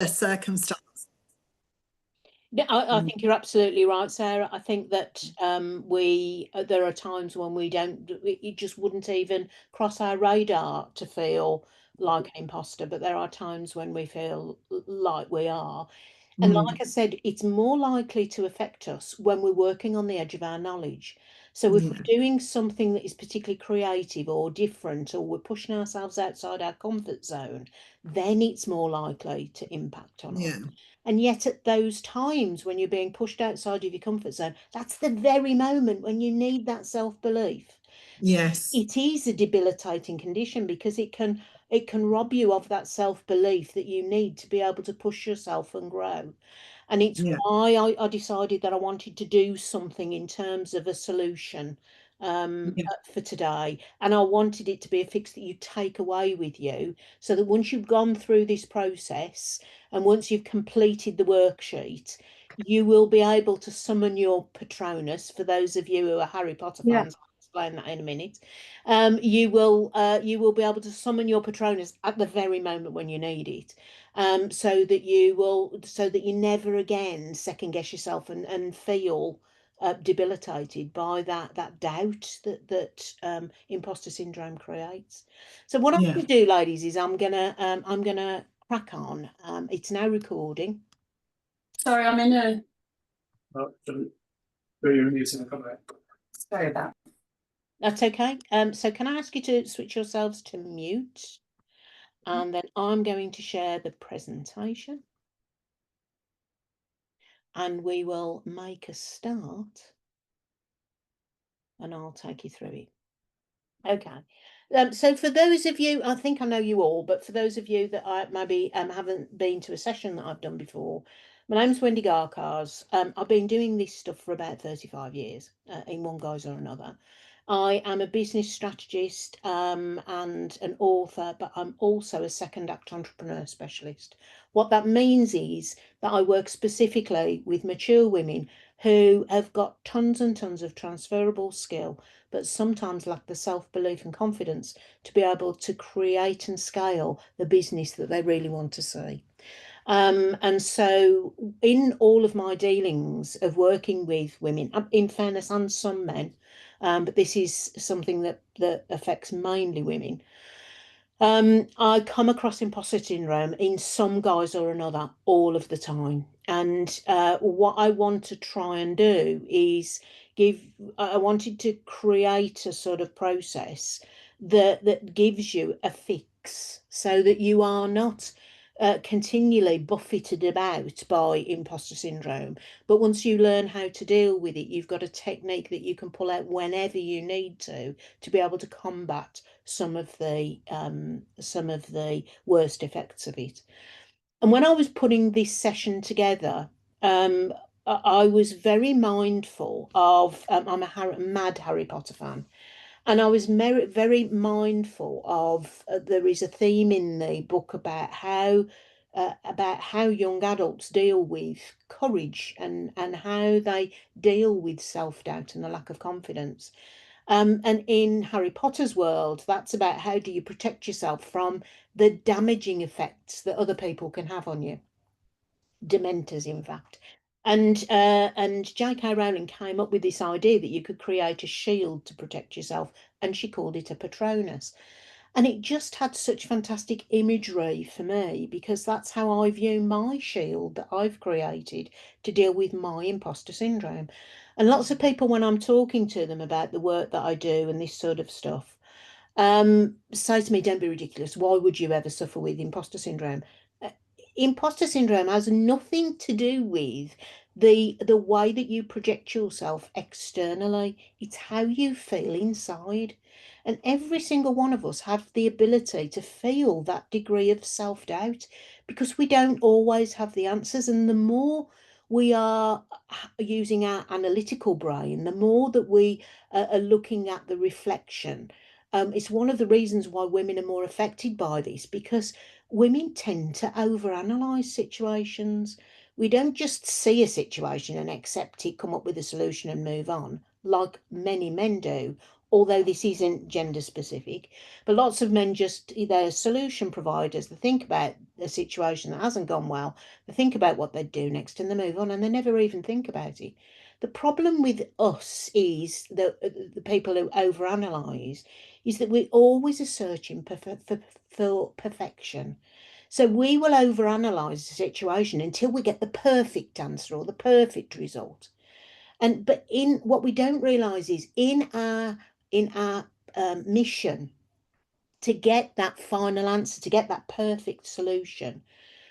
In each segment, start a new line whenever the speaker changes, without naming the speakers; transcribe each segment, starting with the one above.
a circumstance.
I think you're absolutely right, Sarah. I think that there are times when it just wouldn't even cross our radar to feel like an imposter, but there are times when we feel like we are. And like I said, it's more likely to affect us when we're working on the edge of our knowledge. So if we're doing something that is particularly creative or different, or we're pushing ourselves outside our comfort zone, then it's more likely to impact on us. And yet at those times when you're being pushed outside of your comfort zone, that's the very moment when you need that self-belief.
Yes.
It is a debilitating condition because it can rob you of that self-belief that you need to be able to push yourself and grow. And it's why I decided that I wanted to do something in terms of a solution for today. And I wanted it to be a fix that you take away with you so that once you've gone through this process and once you've completed the worksheet, you will be able to summon your Patronus. For those of you who are Harry Potter fans, I'll explain that in a minute. You will be able to summon your Patronus at the very moment when you need it. So that you never again second guess yourself and feel debilitated by that doubt that imposter syndrome creates. So what I'm going to do, ladies, is I'm gonna crack on. It's now recording.
Sorry, I'm in a.
Sorry about.
That's okay. So can I ask you to switch yourselves to mute? And then I'm going to share the presentation. And we will make a start. And I'll take you through it. Okay. So for those of you, I think I know you all, but for those of you that maybe haven't been to a session that I've done before, my name's Wendy Garcars. I've been doing this stuff for about 35 years in one guise or another. I am a business strategist and an author, but I'm also a second act entrepreneur specialist. What that means is that I work specifically with mature women who have got tons and tons of transferable skill, but sometimes lack the self-belief and confidence to be able to create and scale the business that they really want to see. And so in all of my dealings of working with women, in fairness, and some men, but this is something that affects mainly women, I come across imposter syndrome in some guise or another all of the time. And what I want to try and do is I wanted to create a sort of process that gives you a fix so that you are not continually buffeted about by imposter syndrome. But once you learn how to deal with it, you've got a technique that you can pull out whenever you need to be able to combat some of the worst effects of it. And when I was putting this session together, I was very mindful of I'm a mad Harry Potter fan. And I was very mindful of there is a theme in the book about how young adults deal with courage and how they deal with self-doubt and the lack of confidence. And in Harry Potter's world, that's about how do you protect yourself from the damaging effects that other people can have on you. Dementors, in fact. And J.K. Rowling came up with this idea that you could create a shield to protect yourself, and she called it a Patronus. And it just had such fantastic imagery for me because that's how I view my shield that I've created to deal with my imposter syndrome. And lots of people, when I'm talking to them about the work that I do and this sort of stuff, say to me, don't be ridiculous. Why would you ever suffer with imposter syndrome? Imposter syndrome has nothing to do with the way that you project yourself externally. It's how you feel inside. And every single one of us have the ability to feel that degree of self-doubt because we don't always have the answers. And the more we are using our analytical brain, the more that we are looking at the reflection. It's one of the reasons why women are more affected by this because women tend to overanalyze situations. We don't just see a situation and accept it, come up with a solution and move on, like many men do. although this isn't gender specific, but lots of men just, they're solution providers. They think about a situation that hasn't gone well, they think about what they'd do next and they move on and they never even think about it. The problem with us is that the people who overanalyze is that we always are searching for perfection. So we will overanalyze the situation until we get the perfect answer or the perfect result. And but in what we don't realize is in our mission to get that final answer, to get that perfect solution,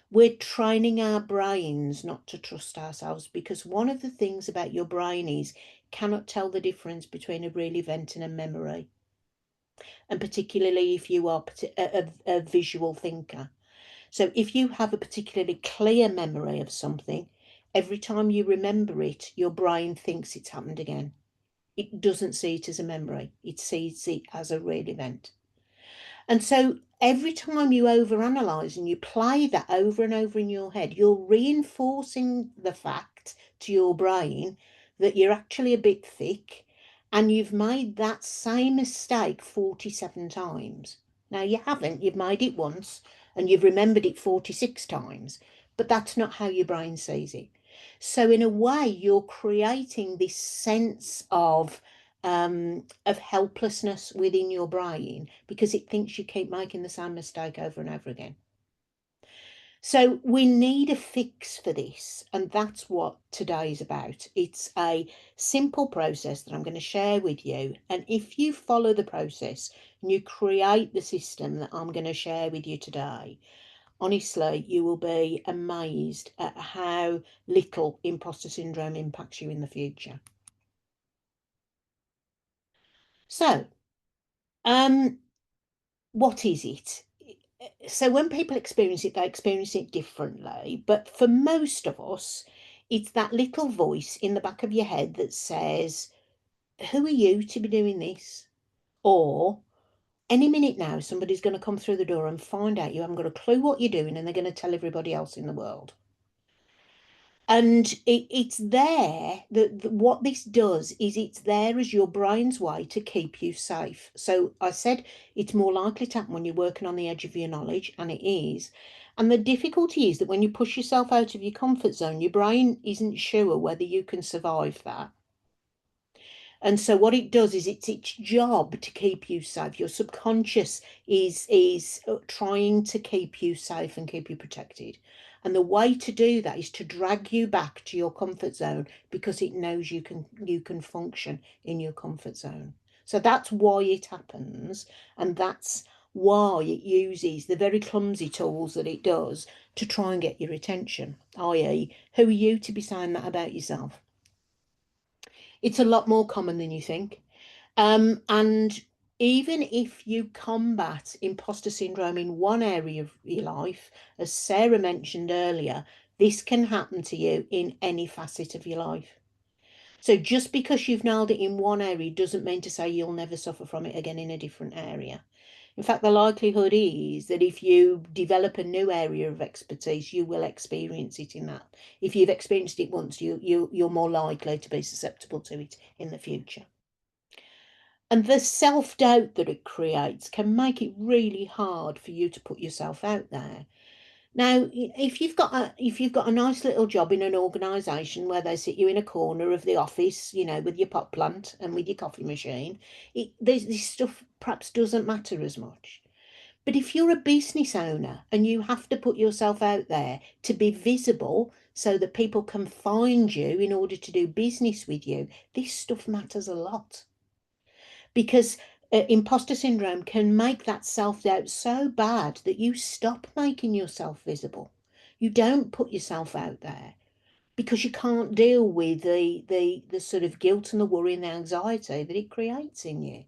we're training our brains not to trust ourselves, because one of the things about your brain is cannot tell the difference between a real event and a memory. And particularly if you are a visual thinker. So if you have a particularly clear memory of something, every time you remember it, your brain thinks it's happened again. It doesn't see it as a memory, it sees it as a real event. And so every time you overanalyze and you play that over and over in your head, you're reinforcing the fact to your brain that you're actually a bit thick and you've made that same mistake 47 times. Now, you haven't, you've made it once and you've remembered it 46 times, but that's not how your brain sees it. So in a way, you're creating this sense of helplessness within your brain because it thinks you keep making the same mistake over and over again. So we need a fix for this, and that's what today is about. It's a simple process that I'm going to share with you, and if you follow the process and you create the system that I'm going to share with you today, honestly, you will be amazed at how little imposter syndrome impacts you in the future. So, what is it? So when people experience it, they experience it differently. But for most of us, it's that little voice in the back of your head that says, who are you to be doing this? Or any minute now, somebody's going to come through the door and find out you haven't got a clue what you're doing and they're going to tell everybody else in the world. And it's there that what this does is it's there as your brain's way to keep you safe. So I said it's more likely to happen when you're working on the edge of your knowledge, and it is. And the difficulty is that when you push yourself out of your comfort zone, your brain isn't sure whether you can survive that. And so what it does is it's its job to keep you safe. Your subconscious is trying to keep you safe and keep you protected. And the way to do that is to drag you back to your comfort zone because it knows you can function in your comfort zone. So that's why it happens, and that's why it uses the very clumsy tools that it does to try and get your attention, i.e., who are you to be saying that about yourself? It's a lot more common than you think. And even if you combat imposter syndrome in one area of your life, as Sarah mentioned earlier, this can happen to you in any facet of your life. So just because you've nailed it in one area doesn't mean to say you'll never suffer from it again in a different area. In fact, the likelihood is that if you develop a new area of expertise, you will experience it in that. If you've experienced it once, you're more likely to be susceptible to it in the future. And the self-doubt that it creates can make it really hard for you to put yourself out there. Now, if you've got a nice little job in an organisation where they sit you in a corner of the office, with your pot plant and with your coffee machine, this stuff perhaps doesn't matter as much. But if you're a business owner and you have to put yourself out there to be visible so that people can find you in order to do business with you, this stuff matters a lot. Because imposter syndrome can make that self-doubt so bad that you stop making yourself visible. You don't put yourself out there because you can't deal with the sort of guilt and the worry and the anxiety that it creates in you.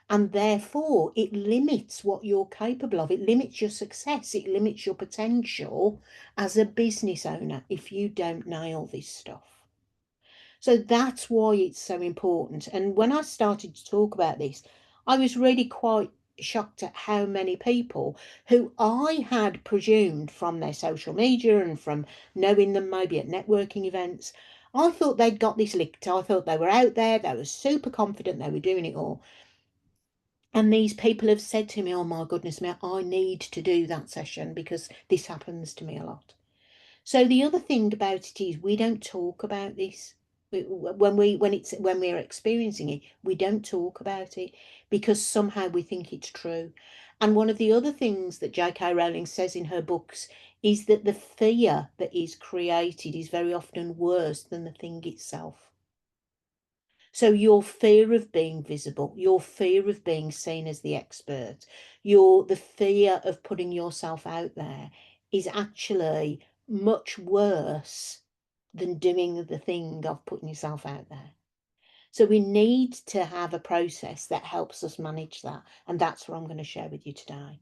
And therefore, it limits what you're capable of. It limits your success. It limits your potential as a business owner if you don't nail this stuff. So that's why it's so important. And when I started to talk about this, I was really quite shocked at how many people who I had presumed from their social media and from knowing them maybe at networking events, I thought they'd got this licked. I thought they were out there, they were super confident they were doing it all. And these people have said to me, oh my goodness me, I need to do that session because this happens to me a lot. So the other thing about it is we don't talk about this. When we're experiencing it, we don't talk about it because somehow we think it's true. And one of the other things that J.K. Rowling says in her books is that the fear that is created is very often worse than the thing itself. So your fear of being visible, your fear of being seen as the expert, the fear of putting yourself out there is actually much worse than doing the thing of putting yourself out there. So we need to have a process that helps us manage that. And that's what I'm going to share with you today.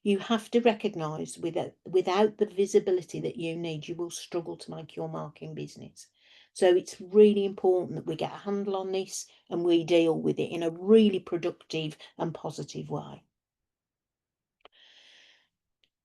You have to recognise without the visibility that you need, you will struggle to make your mark in business. So it's really important that we get a handle on this and we deal with it in a really productive and positive way.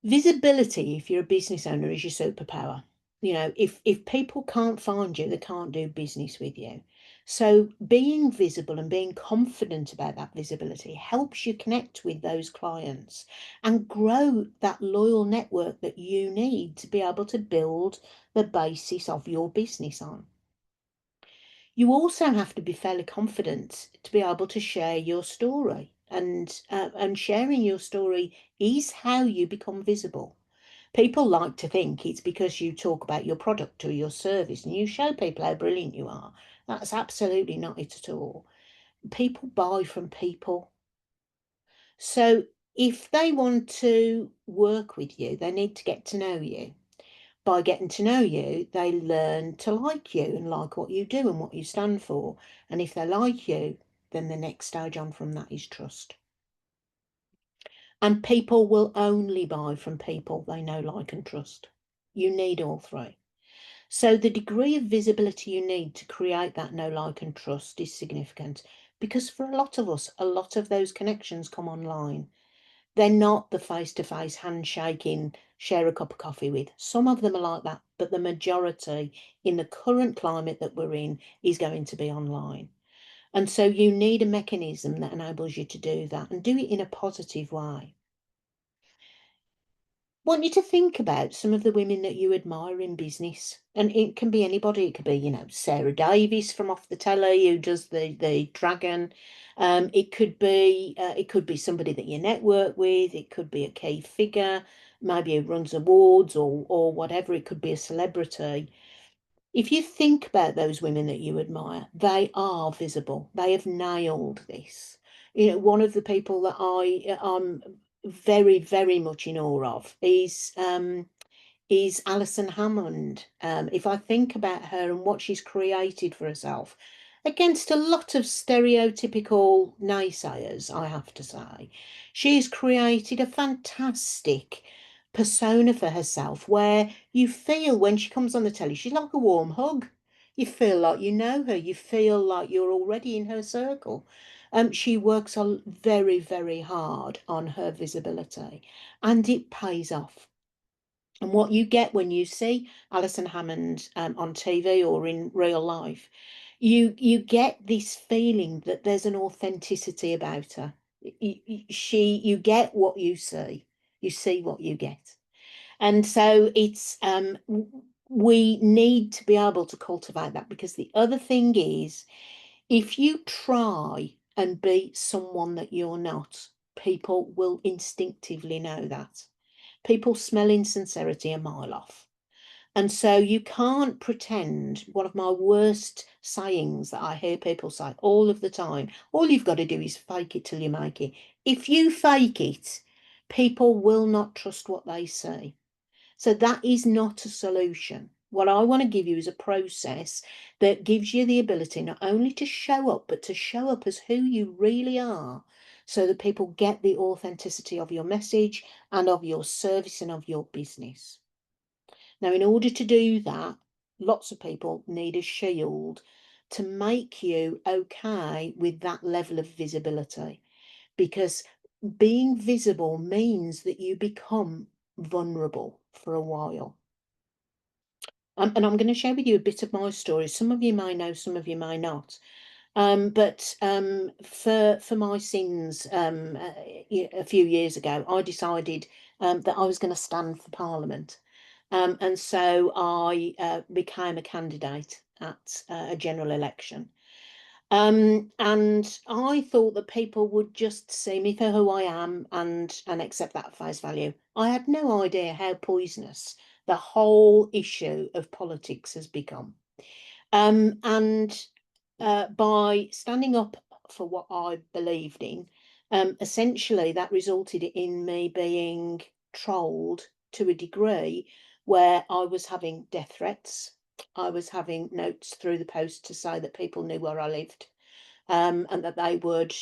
Visibility, if you're a business owner, is your superpower. You know, if people can't find you, they can't do business with you. So being visible and being confident about that visibility helps you connect with those clients and grow that loyal network that you need to be able to build the basis of your business on. You also have to be fairly confident to be able to share your story, and sharing your story is how you become visible. People like to think it's because you talk about your product or your service and you show people how brilliant you are. That's absolutely not it at all. People buy from people. So if they want to work with you, they need to get to know you. By getting to know you, they learn to like you and like what you do and what you stand for. And if they like you, then the next stage on from that is trust. And people will only buy from people they know, like, and trust. You need all three. So the degree of visibility you need to create that know, like, and trust is significant, because for a lot of us, a lot of those connections come online. They're not the face-to-face handshaking, share a cup of coffee with. Some of them are like that, but the majority in the current climate that we're in is going to be online. And so you need a mechanism that enables you to do that and do it in a positive way. Want you to think about some of the women that you admire in business, and it can be anybody. It could be, you know, Sarah Davies from off the telly who does the dragon. It could be somebody that you network with. It could be a key figure, maybe who runs awards or whatever. It could be a celebrity. If you think about those women that you admire, they are visible. They have nailed this. You know, one of the people that I'm very, very much in awe of is Alison Hammond. If I think about her and what she's created for herself, against a lot of stereotypical naysayers, I have to say, she's created a fantastic persona for herself where you feel when she comes on the telly, she's like a warm hug. You feel like you know her, you feel like you're already in her circle. She works very, very hard on her visibility, and it pays off. And what you get when you see Alison Hammond on TV or in real life, you get this feeling that there's an authenticity about her. You get what you see what you get. And so we need to be able to cultivate that, because the other thing is, if you try and be someone that you're not, people will instinctively know that. People smell insincerity a mile off. And so you can't pretend. One of my worst sayings that I hear people say all of the time, all you've got to do is fake it till you make it. If you fake it, people will not trust what they see. So that is not a solution. What I want to give you is a process that gives you the ability not only to show up, but to show up as who you really are, so that people get the authenticity of your message and of your service and of your business. Now, in order to do that, lots of people need a shield to make you okay with that level of visibility, because being visible means that you become vulnerable for a while. And I'm going to share with you a bit of my story. Some of you may know, some of you may not. But for my sins, a few years ago, I decided that I was going to stand for Parliament. And so I became a candidate at a general election. And I thought that people would just see me for who I am and accept that at face value. I had no idea how poisonous the whole issue of politics has become. And by standing up for what I believed in, essentially that resulted in me being trolled to a degree where I was having death threats. I was having notes through the post to say that people knew where I lived, and that they would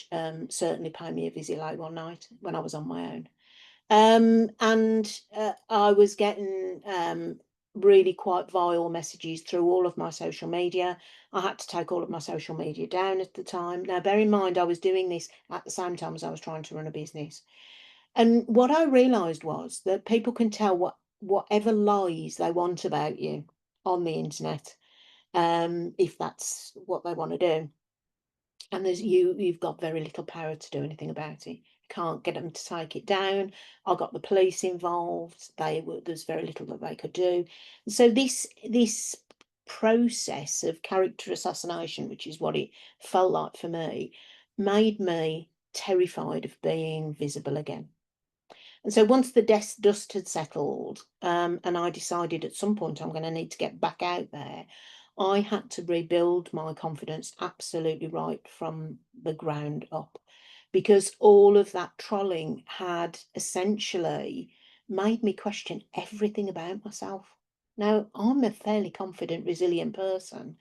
certainly pay me a visit late one night when I was on my own. And I was getting really quite vile messages through all of my social media. I had to take all of my social media down at the time. Now, bear in mind, I was doing this at the same time as I was trying to run a business. And what I realised was that people can tell whatever lies they want about you on the internet, if that's what they want to do. And you've got very little power to do anything about it. Can't get them to take it down. I got the police involved. There's very little that they could do. So this process of character assassination, which is what it felt like for me, made me terrified of being visible again. And so once the dust had settled, and I decided at some point I'm going to need to get back out there, I had to rebuild my confidence absolutely right from the ground up, because all of that trolling had essentially made me question everything about myself. Now, I'm a fairly confident, resilient person,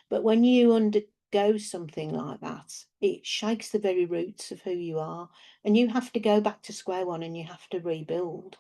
but when you undergo something like that, it shakes the very roots of who you are, and you have to go back to square one and you have to rebuild.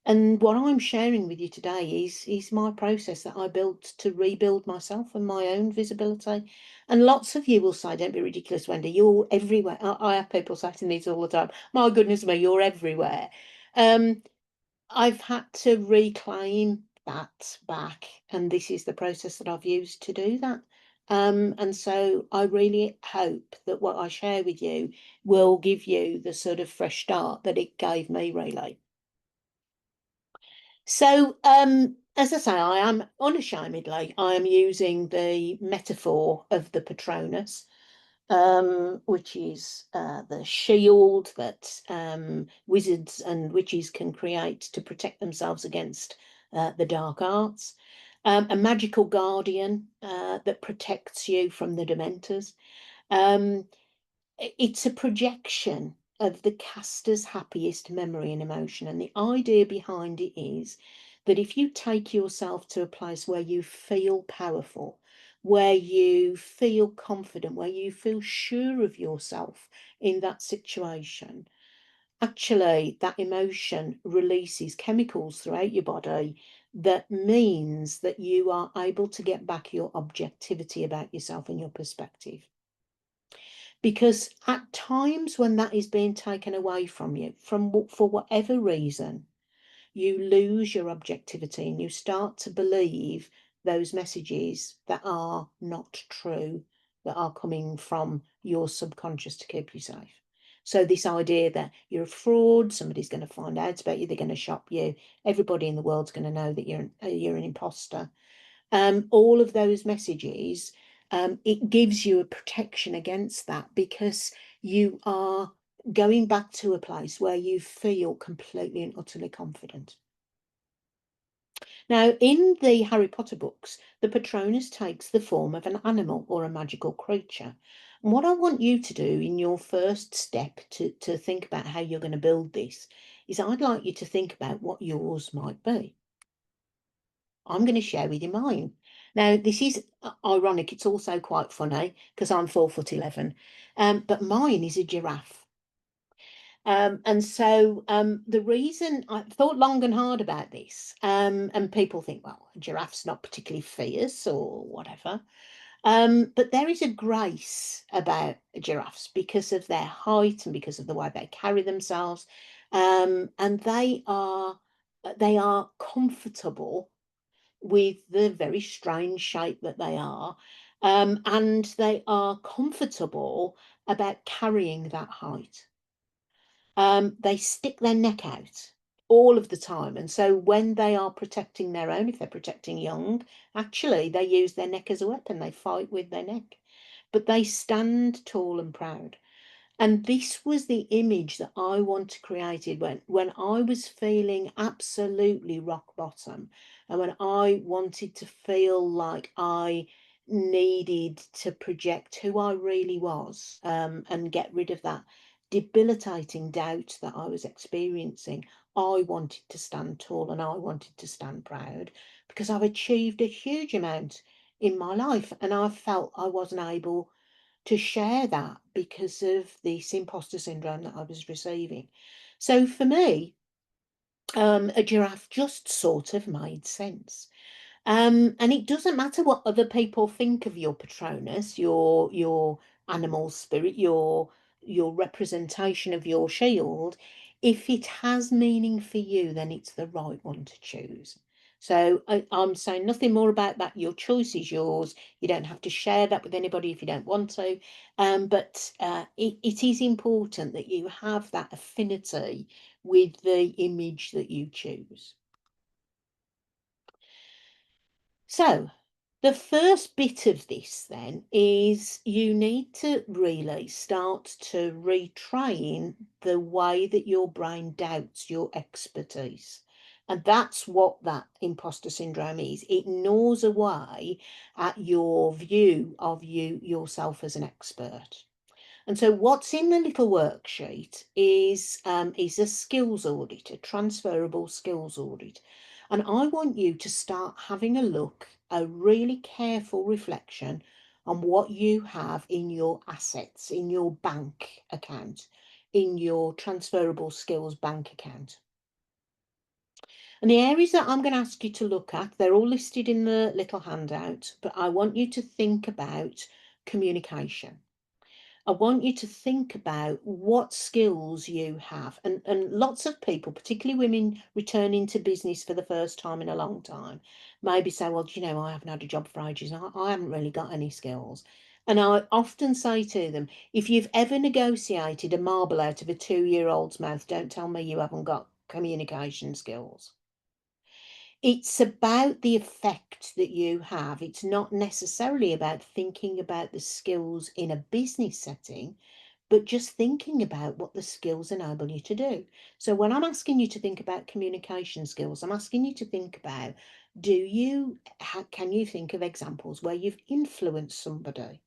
And what I'm sharing with you today is my process that I built to rebuild myself and my own visibility. And lots of you will say, don't be ridiculous, Wendy, you're everywhere. I have people saying to me all the time, my goodness me, you're everywhere. I've had to reclaim that back, and this is the process that I've used to do that. And so I really hope that what I share with you will give you the sort of fresh start that it gave me, really. So, as I say, I am unashamedly, I am using the metaphor of the Patronus, which is the shield that wizards and witches can create to protect themselves against the dark arts, a magical guardian that protects you from the Dementors. Um, it's a projection of the caster's happiest memory and emotion. And the idea behind it is that if you take yourself to a place where you feel powerful, where you feel confident, where you feel sure of yourself in that situation, actually that emotion releases chemicals throughout your body that means that you are able to get back your objectivity about yourself and your perspective. Because at times when that is being taken away from you, for whatever reason, you lose your objectivity and you start to believe those messages that are not true, that are coming from your subconscious to keep you safe. So this idea that you're a fraud, somebody's going to find out about you, they're going to shop you, everybody in the world's going to know that you're an imposter. All of those messages, it gives you a protection against that, because you are going back to a place where you feel completely and utterly confident. Now, in the Harry Potter books, the Patronus takes the form of an animal or a magical creature. And what I want you to do in your first step to think about how you're going to build this is I'd like you to think about what yours might be. I'm going to share with you mine. Now, this is ironic. It's also quite funny because I'm 4'11", but mine is a giraffe. And so the reason I thought long and hard about this, and people think, well, a giraffe's not particularly fierce or whatever. But there is a grace about giraffes because of their height and because of the way they carry themselves. And they are comfortable with the very strange shape that they are, and they are comfortable about carrying that height. They stick their neck out all of the time. And so when they are protecting their own, if they're protecting young, actually they use their neck as a weapon. They fight with their neck, but they stand tall and proud. And this was the image that I want to create when I was feeling absolutely rock bottom, and when I wanted to feel like I needed to project who I really was, and get rid of that debilitating doubt that I was experiencing. I wanted to stand tall and I wanted to stand proud because I've achieved a huge amount in my life, and I felt I wasn't able to share that because of this imposter syndrome that I was receiving. So for me, a giraffe just sort of made sense. And it doesn't matter what other people think of your Patronus, your animal spirit, your representation of your shield. If it has meaning for you, then it's the right one to choose. So I'm saying nothing more about that. Your choice is yours. You don't have to share that with anybody if you don't want to. But it is important that you have that affinity with the image that you choose. So the first bit of this then is you need to really start to retrain the way that your brain doubts your expertise. And that's what that imposter syndrome is. It gnaws away at your view of yourself as an expert. And so what's in the little worksheet is a skills audit, a transferable skills audit. And I want you to start having a look, a really careful reflection on what you have in your assets, in your bank account, in your transferable skills bank account. And the areas that I'm going to ask you to look at, they're all listed in the little handout, but I want you to think about communication. I want you to think about what skills you have. And lots of people, particularly women returning to business for the first time in a long time, maybe say, well, you know, I haven't had a job for ages. I haven't really got any skills. And I often say to them, if you've ever negotiated a marble out of a 2-year-old's mouth, don't tell me you haven't got communication skills. It's about the effect that you have. It's not necessarily about thinking about the skills in a business setting, but just thinking about what the skills enable you to do. So when I'm asking you to think about communication skills, I'm asking you to think about, can you think of examples where you've influenced somebody,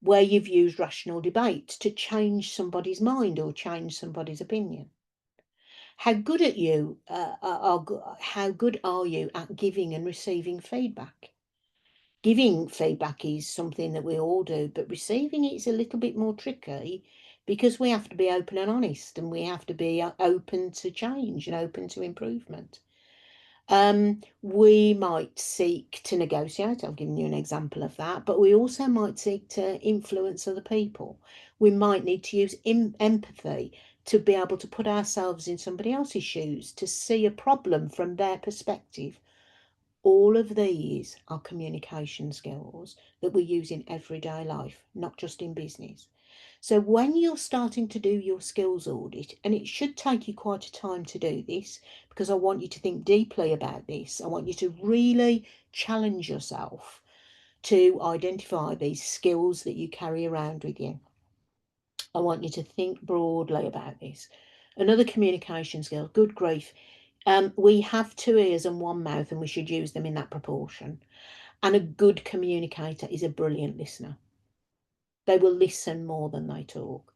where you've used rational debate to change somebody's mind or change somebody's opinion? How good are you at giving and receiving feedback? Giving feedback is something that we all do, but receiving it is a little bit more tricky because we have to be open and honest, and we have to be open to change and open to improvement. We might seek to negotiate. I've given you an example of that, but we also might seek to influence other people. We might need to use empathy to be able to put ourselves in somebody else's shoes, to see a problem from their perspective. All of these are communication skills that we use in everyday life, not just in business. So when you're starting to do your skills audit, and it should take you quite a time to do this, because I want you to think deeply about this. I want you to really challenge yourself to identify these skills that you carry around with you. I want you to think broadly about this. Another communication skill, good grief. We have 2 ears and 1 mouth, and we should use them in that proportion. And a good communicator is a brilliant listener. They will listen more than they talk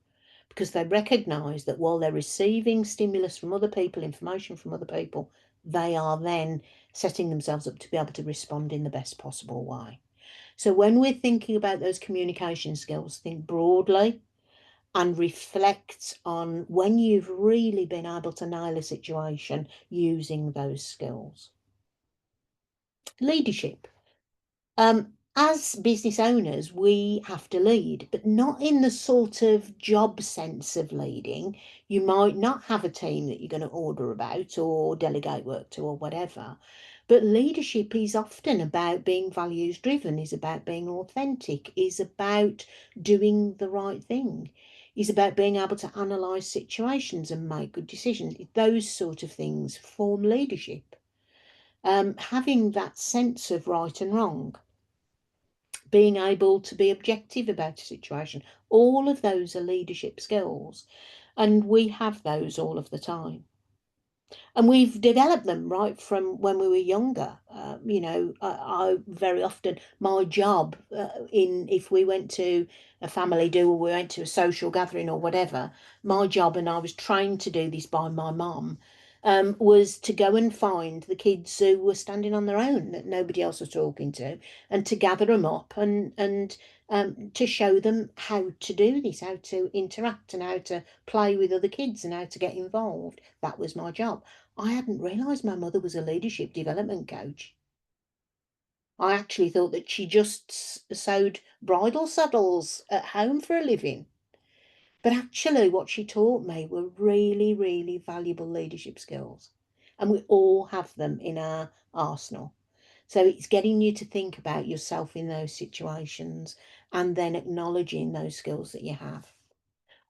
because they recognise that while they're receiving stimulus from other people, information from other people, they are then setting themselves up to be able to respond in the best possible way. So when we're thinking about those communication skills, think broadly and reflect on when you've really been able to nail a situation using those skills. Leadership. As business owners, we have to lead, but not in the sort of job sense of leading. You might not have a team that you're going to order about or delegate work to or whatever, But leadership is often about being values driven, is about being authentic, is about doing the right thing, is about being able to analyse situations and make good decisions. Those sort of things form leadership. Having that sense of right and wrong, being able to be objective about a situation, all of those are leadership skills. And we have those all of the time. And we've developed them right from when we were younger. I very often, my job if we went to a family do or we went to a social gathering or whatever, my job, and I was trained to do this by my mum, was to go and find the kids who were standing on their own that nobody else was talking to, and to gather them up and to show them how to do this, how to interact and how to play with other kids and how to get involved. That was my job. I hadn't realised my mother was a leadership development coach. I actually thought that she just sewed bridal saddles at home for a living. But actually, what she taught me were really, really valuable leadership skills. And we all have them in our arsenal. So it's getting you to think about yourself in those situations and then acknowledging those skills that you have.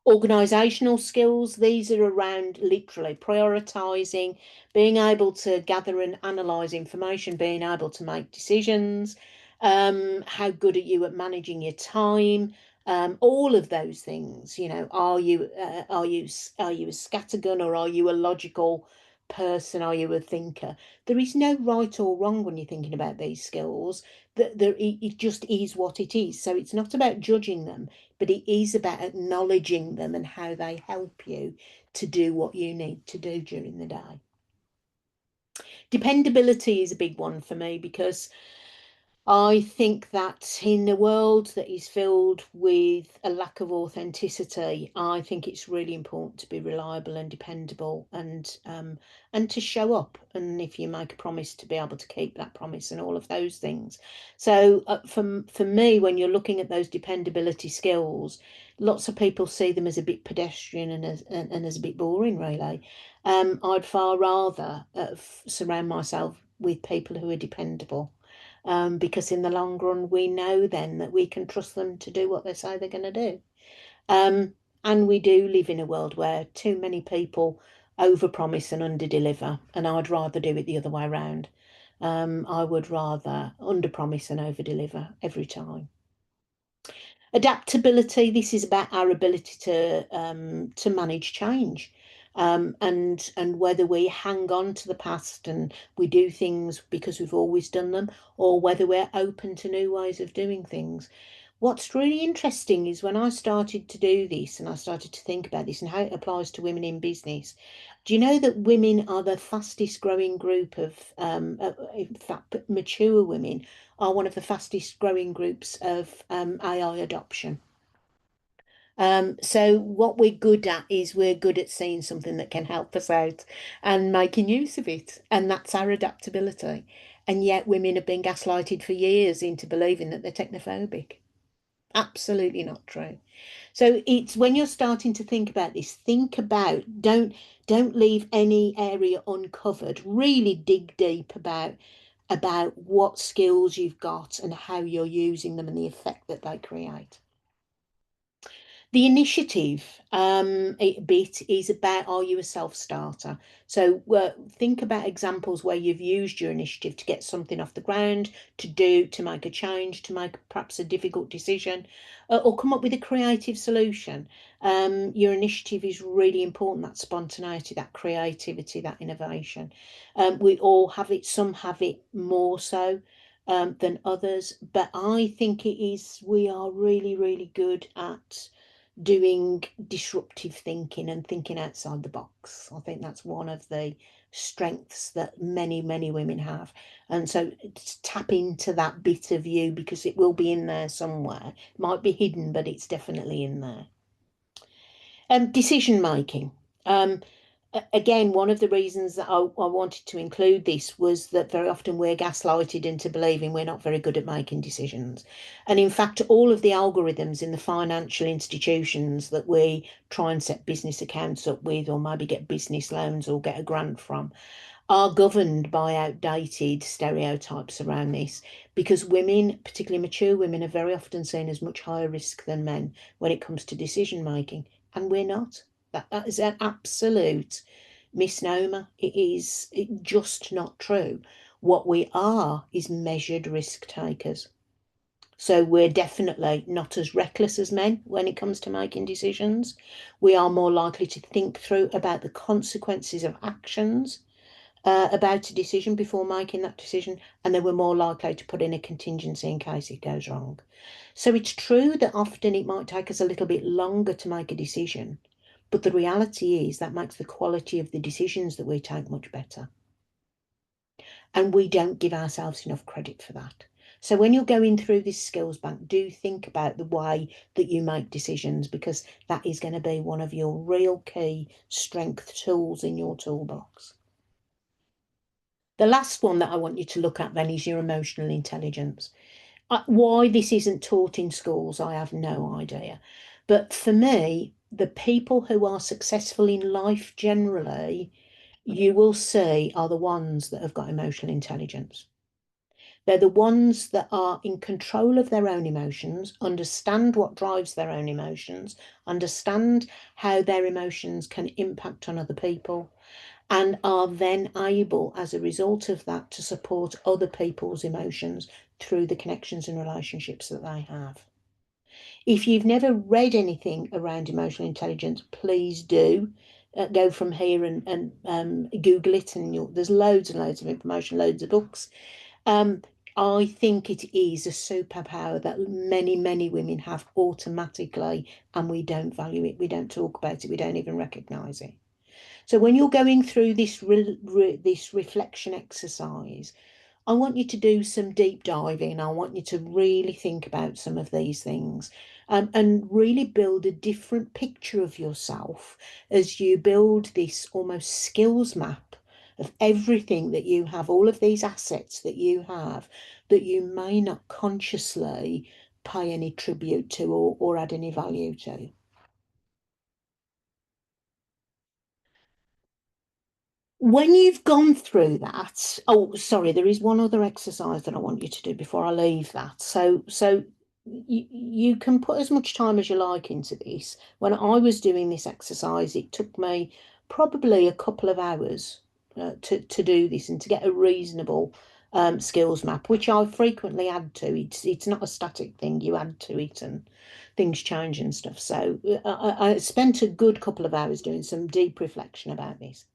Organisational skills, these are around literally prioritising, being able to gather and analyse information, being able to make decisions, how good are you at managing your time, all of those things. Are you a scattergun, or are you a logical person? Are you a thinker? There is no right or wrong when you're thinking about these skills. It just is what it is. So it's not about judging them, but it is about acknowledging them and how they help you to do what you need to do during the day. Dependability is a big one for me, because I think that in a world that is filled with a lack of authenticity, I think it's really important to be reliable and dependable, and to show up, and if you make a promise, to be able to keep that promise and all of those things. So for me, when you're looking at those dependability skills, lots of people see them as a bit pedestrian and as a bit boring, really. I'd far rather surround myself with people who are dependable. Because in the long run, we know then that we can trust them to do what they say they're going to do. And we do live in a world where too many people overpromise and underdeliver, and I'd rather do it the other way around. I would rather underpromise and overdeliver every time. Adaptability, this is about our ability to manage change. And whether we hang on to the past and we do things because we've always done them, or whether we're open to new ways of doing things. What's really interesting is when I started to do this and I started to think about this and how it applies to women in business. Do you know that women are the fastest growing group of, in fact, mature women are one of the fastest growing groups of AI adoption? So what we're good at is we're good at seeing something that can help us out and making use of it. And that's our adaptability. And yet women have been gaslighted for years into believing that they're technophobic. Absolutely not true. So it's when you're starting to think about this, think about, don't leave any area uncovered. Really dig deep about what skills you've got and how you're using them and the effect that they create. The initiative bit is about, are you a self-starter? So think about examples where you've used your initiative to get something off the ground, to make a change, to make perhaps a difficult decision, or come up with a creative solution. Your initiative is really important, that spontaneity, that creativity, that innovation. We all have it, some have it more so than others, but I think we are really, really good at doing disruptive thinking and thinking outside the box. I think that's one of the strengths that many, many women have. And so tap into that bit of you, because it will be in there somewhere. It might be hidden, but it's definitely in there. Decision making. Again, one of the reasons that I wanted to include this was that very often we're gaslighted into believing we're not very good at making decisions. And in fact, all of the algorithms in the financial institutions that we try and set business accounts up with, or maybe get business loans or get a grant from, are governed by outdated stereotypes around this, because women, particularly mature women, are very often seen as much higher risk than men when it comes to decision making, and we're not. That is an absolute misnomer. It's just not true. What we are is measured risk takers. So we're definitely not as reckless as men when it comes to making decisions. We are more likely to think through about the consequences of actions about a decision before making that decision, and then we're more likely to put in a contingency in case it goes wrong. So it's true that often it might take us a little bit longer to make a decision, but the reality is that makes the quality of the decisions that we take much better. And we don't give ourselves enough credit for that. So when you're going through this skills bank, do think about the way that you make decisions, because that is going to be one of your real key strength tools in your toolbox. The last one that I want you to look at then is your emotional intelligence. Why this isn't taught in schools, I have no idea. But for me, the people who are successful in life generally, you will see, are the ones that have got emotional intelligence. They're the ones that are in control of their own emotions, understand what drives their own emotions, understand how their emotions can impact on other people, and are then able, as a result of that, to support other people's emotions through the connections and relationships that they have. If you've never read anything around emotional intelligence, please do. Go from here and Google it, and there's loads and loads of information, loads of books. I think it is a superpower that many, many women have automatically, and we don't value it, we don't talk about it, we don't even recognise it. So when you're going through this reflection exercise, I want you to do some deep diving. I want you to really think about some of these things, and really build a different picture of yourself as you build this almost skills map of everything that you have, all of these assets that you have that you may not consciously pay any tribute to or add any value to. When you've gone through that, oh, sorry, there is one other exercise that I want you to do before I leave that. So you can put as much time as you like into this. When I was doing this exercise, it took me probably a couple of hours to do this and to get a reasonable skills map, which I frequently add to. It's not a static thing, you add to it and things change and stuff. So I spent a good couple of hours doing some deep reflection about this.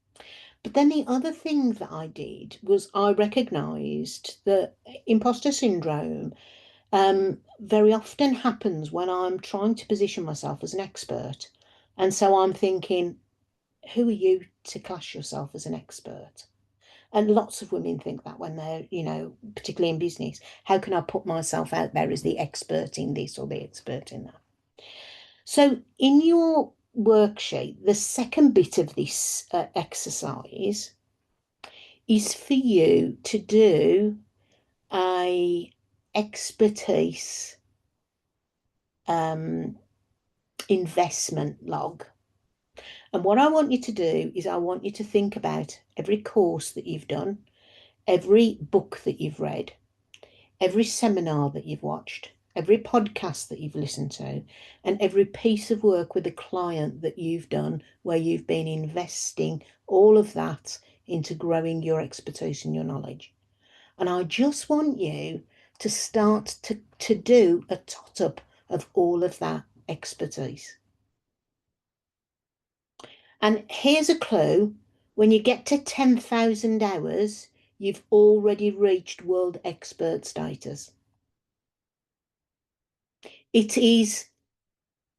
But then the other thing that I did was I recognised that imposter syndrome very often happens when I'm trying to position myself as an expert. And so I'm thinking, who are you to class yourself as an expert? And lots of women think that when they're, particularly in business, how can I put myself out there as the expert in this or the expert in that? So in your worksheet, the second bit of this exercise is for you to do a expertise investment log. And what I want you to do is I want you to think about every course that you've done, every book that you've read, every seminar that you've watched, every podcast that you've listened to, and every piece of work with a client that you've done where you've been investing all of that into growing your expertise and your knowledge. And I just want you to start to do a tot up of all of that expertise. And here's a clue. When you get to 10,000 hours, you've already reached world expert status. It is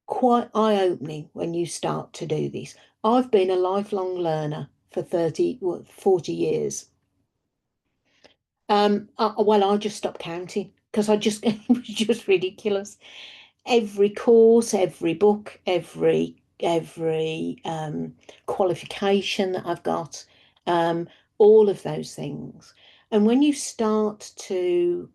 quite eye-opening when you start to do this. I've been a lifelong learner for 40 years. I just stopped counting because it was just ridiculous. Every course, every book, every qualification that I've got, all of those things. And when you start to